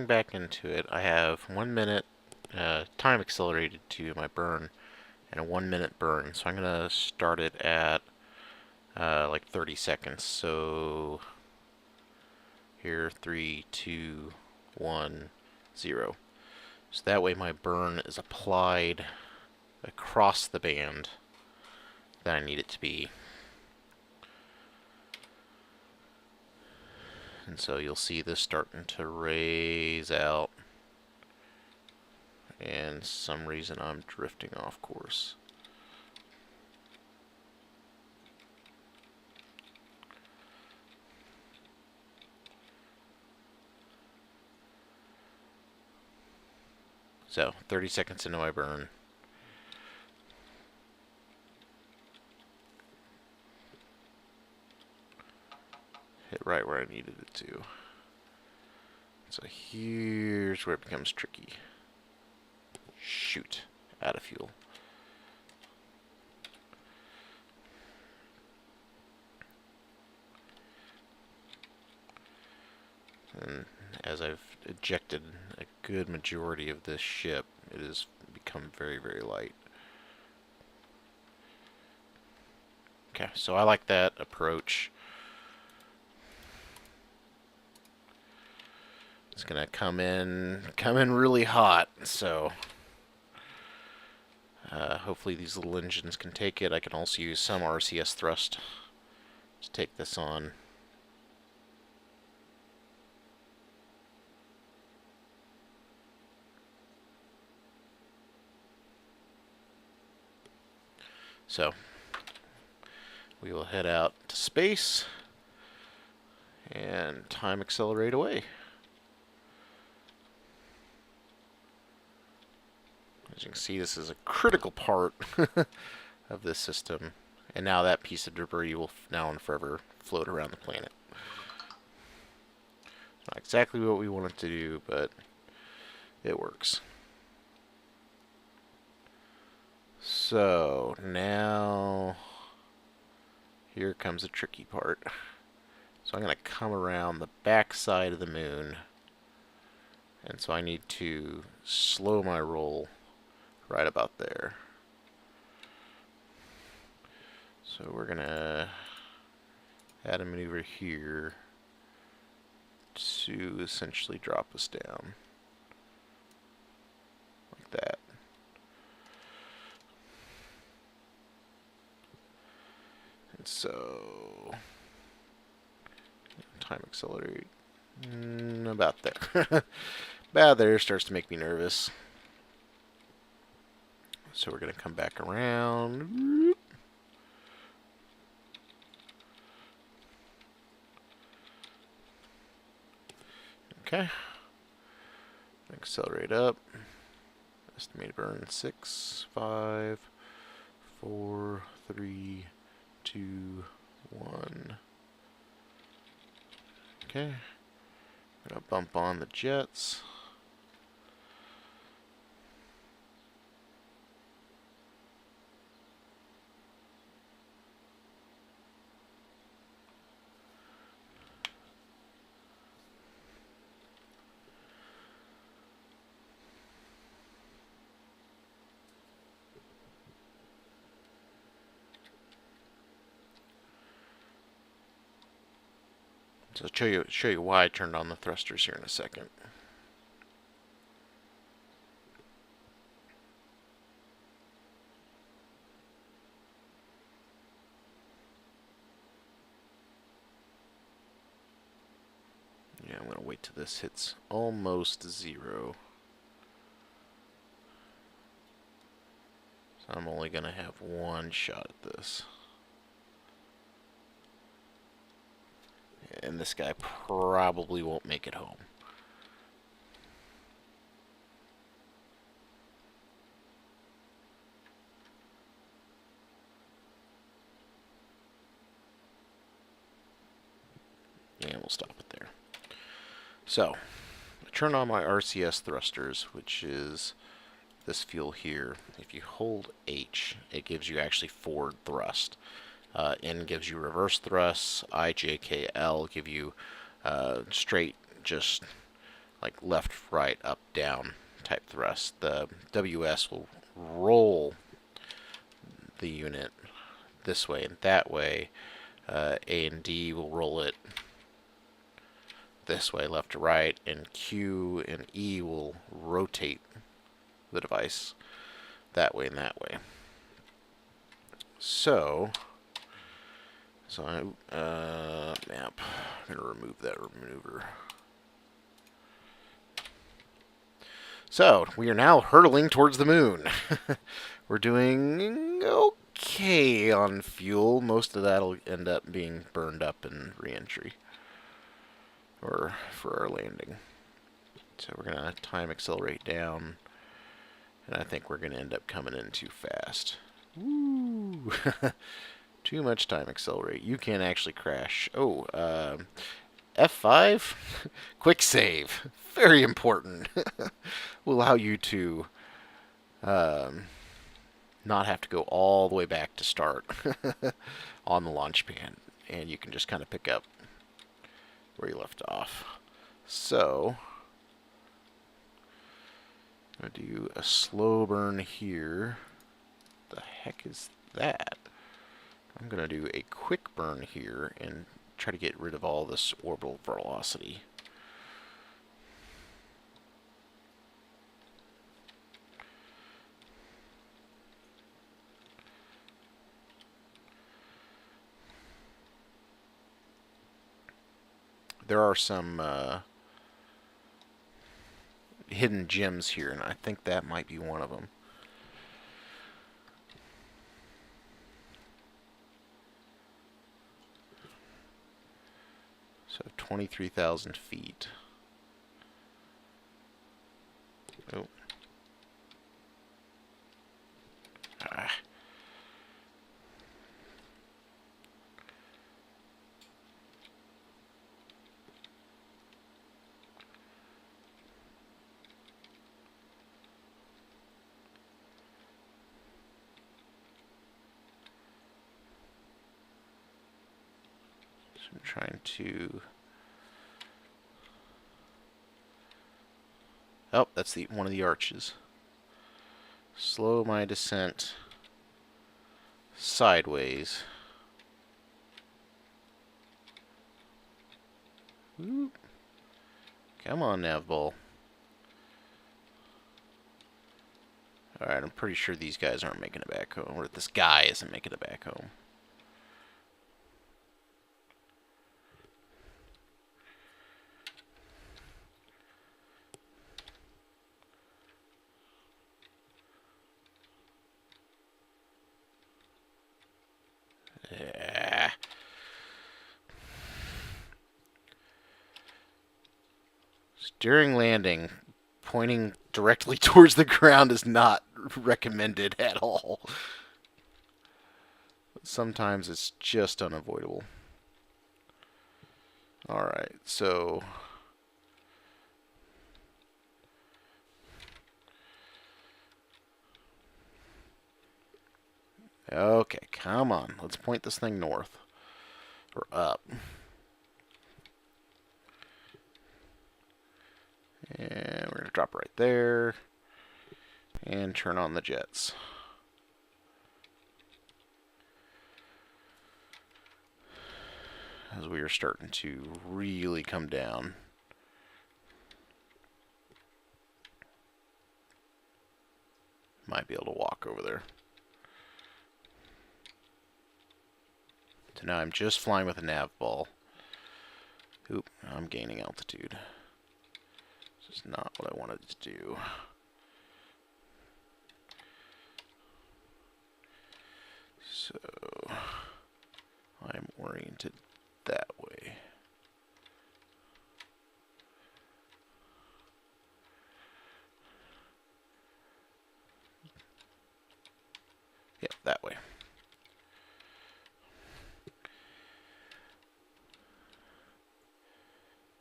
back into it, I have 1 minute time accelerated to my burn and a 1 minute burn. So I'm going to start it at like 30 seconds. So here, 3, 2, 1, 0. So that way my burn is applied across the band that I need it to be. And so you'll see this starting to raise out. And some reason I'm drifting off course. So 30 seconds into my burn. Hit right where I needed it to. So here's where it becomes tricky. Shoot, out of fuel. And as I've ejected a good majority of this ship, it has become very, very light. Okay, so I like that approach. It's gonna come in really hot, so hopefully these little engines can take it. I can also use some RCS thrust to take this on. So we will head out to space and time accelerate away. As you can see, this is a critical part of this system, and now that piece of debris will now and forever float around the planet. Not exactly what we want it to do, but it works. So now here comes the tricky part. So I'm going to come around the back side of the moon, and so I need to slow my roll right about there. So we're going to add a maneuver here to essentially drop us down like that. And so time accelerate about there. About there starts to make me nervous. So we're going to come back around. Okay. Accelerate up. Estimated burn 6, 5, 4, 3, 2, 1. Okay. I'm going to bump on the jets. So I'll show you why I turned on the thrusters here in a second. Yeah, I'm going to wait till this hits almost 0. So I'm only going to have one shot at this. And this guy probably won't make it home. And we'll stop it there. So, I turn on my RCS thrusters, which is this fuel here. If you hold H, it gives you actually forward thrust. N gives you reverse thrusts. I, J, K, L give you straight, just like left, right, up, down type thrust. The WS will roll the unit this way and that way. A and D will roll it this way, left to right, and Q and E will rotate the device that way and that way. So I map. I'm gonna remove that maneuver. So we are now hurtling towards the moon. We're doing okay on fuel. Most of that'll end up being burned up in re-entry or for our landing. So we're gonna time accelerate down, and I think we're gonna end up coming in too fast. Woo! Too much time accelerate. You can actually crash. Oh, F5, quick save. Very important. Will allow you to not have to go all the way back to start on the launch pad, and you can just kind of pick up where you left off. So I'm going to do a slow burn here. The heck is that? I'm going to do a quick burn here and try to get rid of all this orbital velocity. There are some hidden gems here, and I think that might be one of them. So 23,000 feet. Oh. Ah. So I'm trying to... Oh, that's one of the arches. Slow my descent sideways. Whoop. Come on, Navball. Alright, I'm pretty sure these guys aren't making it back home. Or this guy isn't making it back home. Yeah. During landing, pointing directly towards the ground is not recommended at all. Sometimes it's just unavoidable. Alright, so... Okay, come on. Let's point this thing north. Or up. And we're going to drop right there. And turn on the jets. As we are starting to really come down. Might be able to walk over there. So now I'm just flying with a nav ball. Oop, I'm gaining altitude. This is not what I wanted to do. So I'm oriented that way. Yep, that way.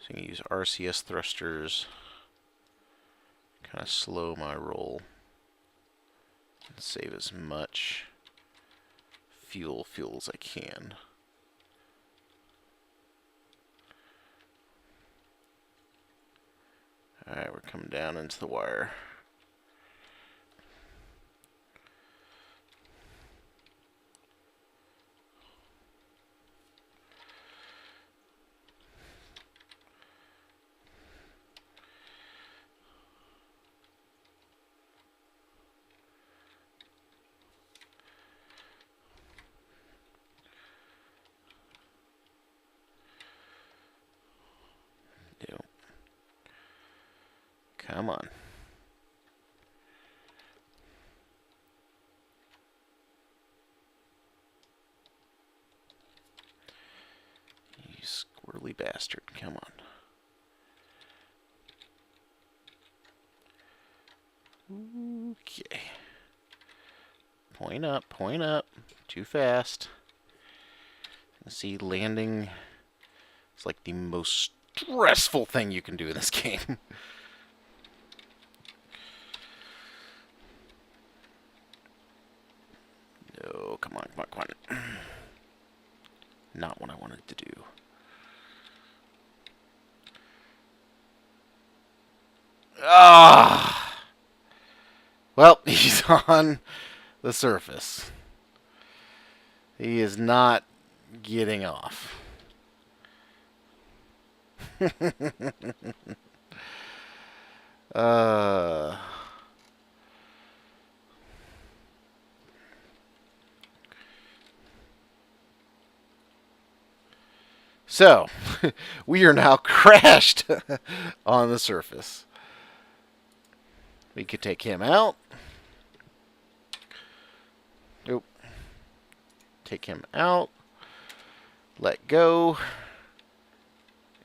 So I'm going to use RCS thrusters, kind of slow my roll, and save as much fuel as I can. Alright, we're coming down into the wire. Ew. Come on. You squirrely bastard. Come on. Okay. Point up, point up. Too fast. See, landing is like the most stressful thing you can do in this game. No, come on, come on, come on. Not what I wanted to do. Ah! Well, he's on the surface. He is not getting off. uh... So, we are now crashed on the surface. We could take him out. Nope. Take him out. Let go.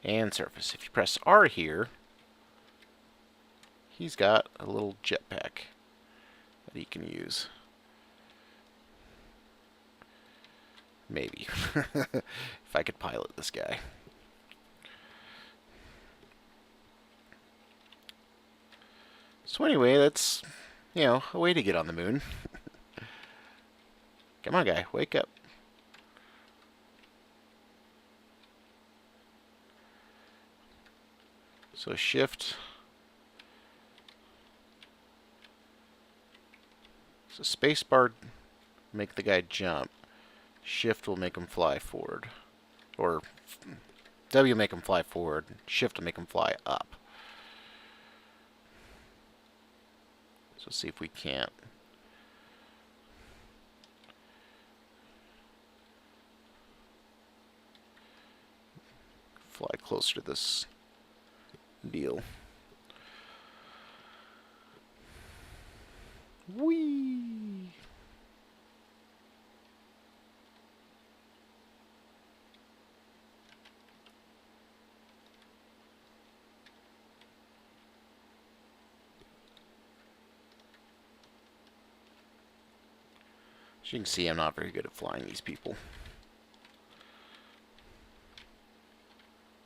And surface. If you press R here, he's got a little jetpack that he can use. Maybe. If I could pilot this guy. So anyway, that's, you know, a way to get on the moon. Come on, guy. Wake up. So shift. So spacebar make the guy jump. Shift will make him fly forward. Or W make him fly forward. Shift will make him fly up. So see if we can't. Fly closer to this deal. Whee! As you can see, I'm not very good at flying these people.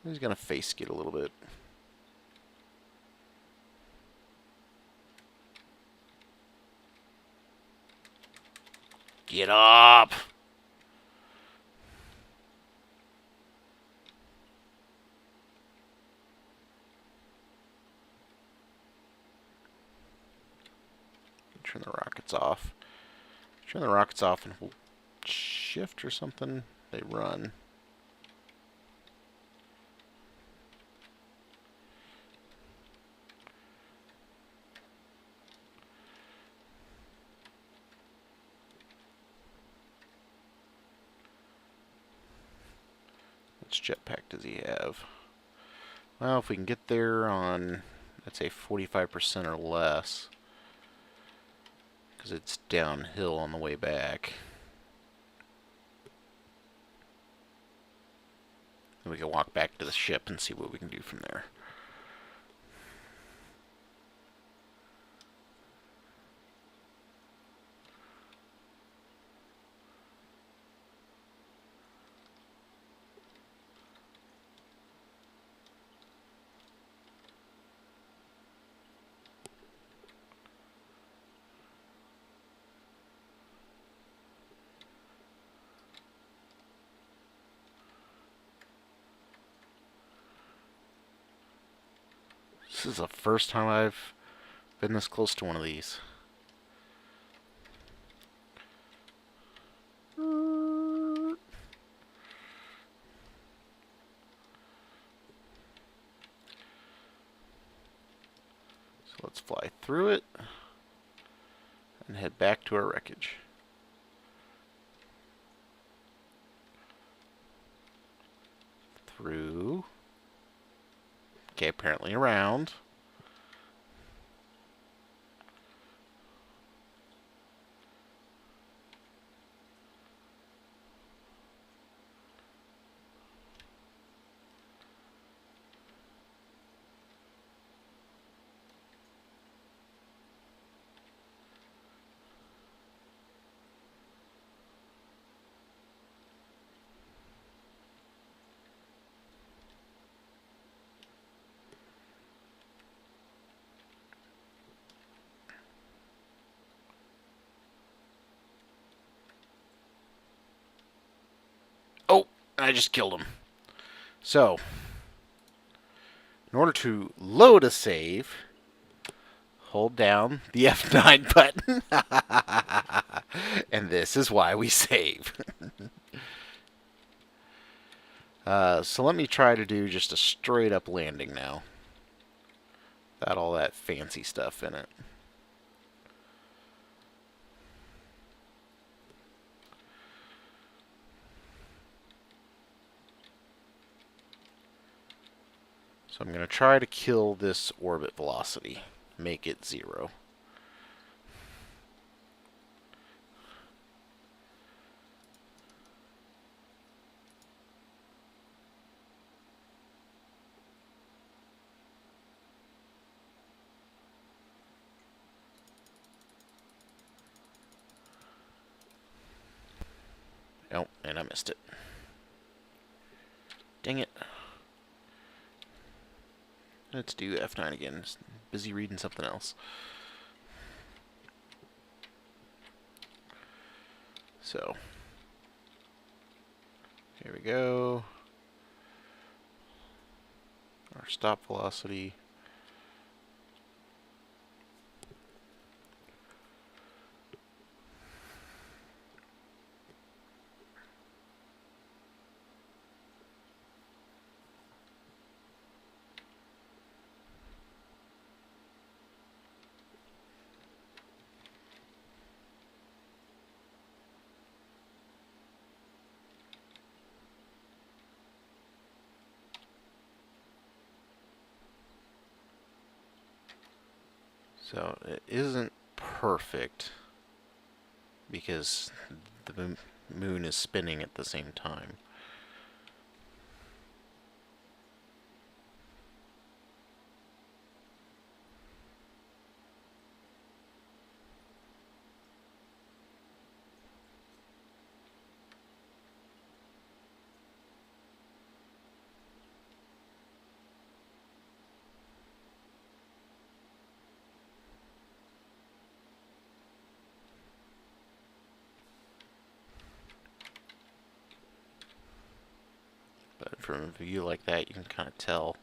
He's gonna face skid a little bit. Get up! Turn the rockets off. Turn the rockets off and hold shift or something. They run. Which jetpack does he have? Well, if we can get there on, let's say 45% or less, because it's downhill on the way back. Then we can walk back to the ship and see what we can do from there. is the first time I've been this close to one of these. So let's fly through it and head back to our wreckage. Through. Okay, apparently around. Oh, I just killed him. So, in order to load a save, hold down the F9 button. And this is why we save. So let me try to do just a straight up landing now. Without all that fancy stuff in it. So I'm going to try to kill this orbit velocity. Make it 0. Oh, and I missed it. Dang it. Let's do F9 again. Just busy reading something else. So, here we go. Our stop velocity. So it isn't perfect because the moon is spinning at the same time. But from a view like that, you can kind of tell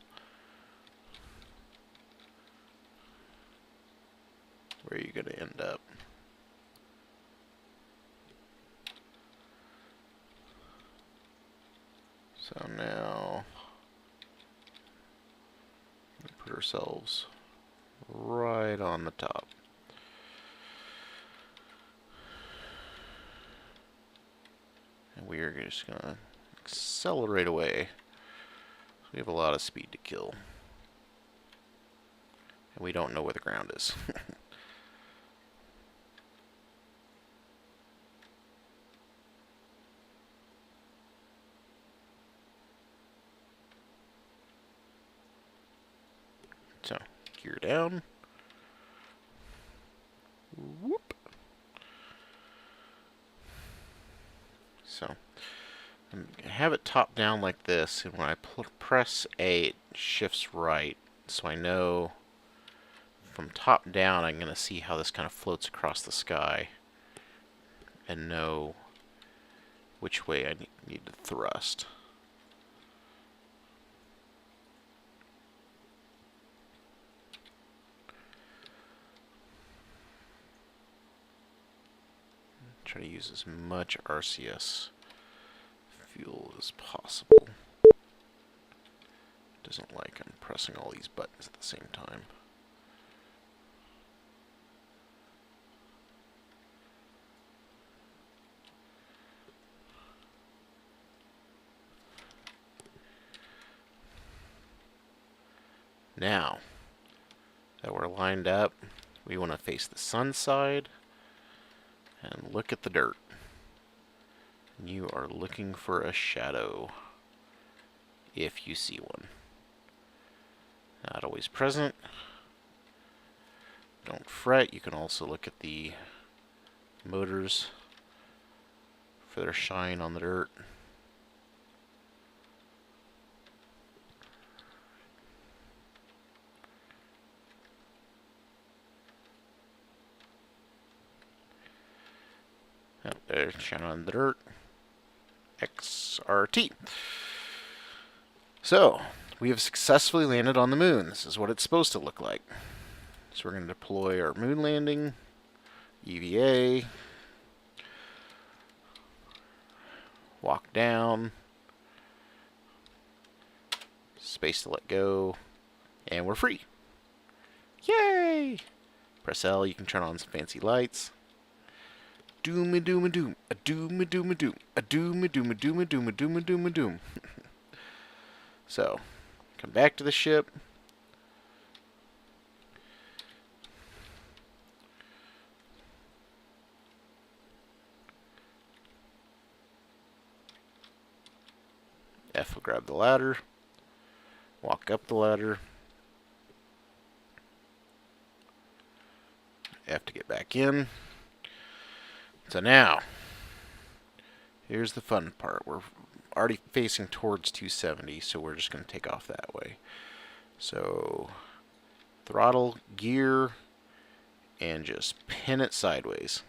where you're going to end up. So now, we put ourselves right on the top. And we are just going to accelerate away. We have a lot of speed to kill. And we don't know where the ground is. So, gear down. Whoop. So, I have it top down like this, and when I press A, it shifts right. So I know from top down, I'm going to see how this kind of floats across the sky and know which way I need to thrust. Try to use as much RCS fuel as possible. Doesn't like I'm pressing all these buttons at the same time. Now that we're lined up, we want to face the sun side and look at the dirt. You are looking for a shadow, if you see one. Not always present. Don't fret, you can also look at the motors for their shine on the dirt. Oh, there's shine on the dirt. XRT. So, we have successfully landed on the moon. This is what it's supposed to look like. So we're going to deploy our moon landing, EVA, walk down, space to let go, and we're free. Yay! Press L, you can turn on some fancy lights. Doom a doom a doom, a doom a doom a doom, a doom a doom a doom a doom a doom a doom a doom. So, come back to the ship. F will grab the ladder. Walk up the ladder. F to get back in. So now, here's the fun part. We're already facing towards 270, so we're just going to take off that way. So, throttle, gear, and just pin it sideways.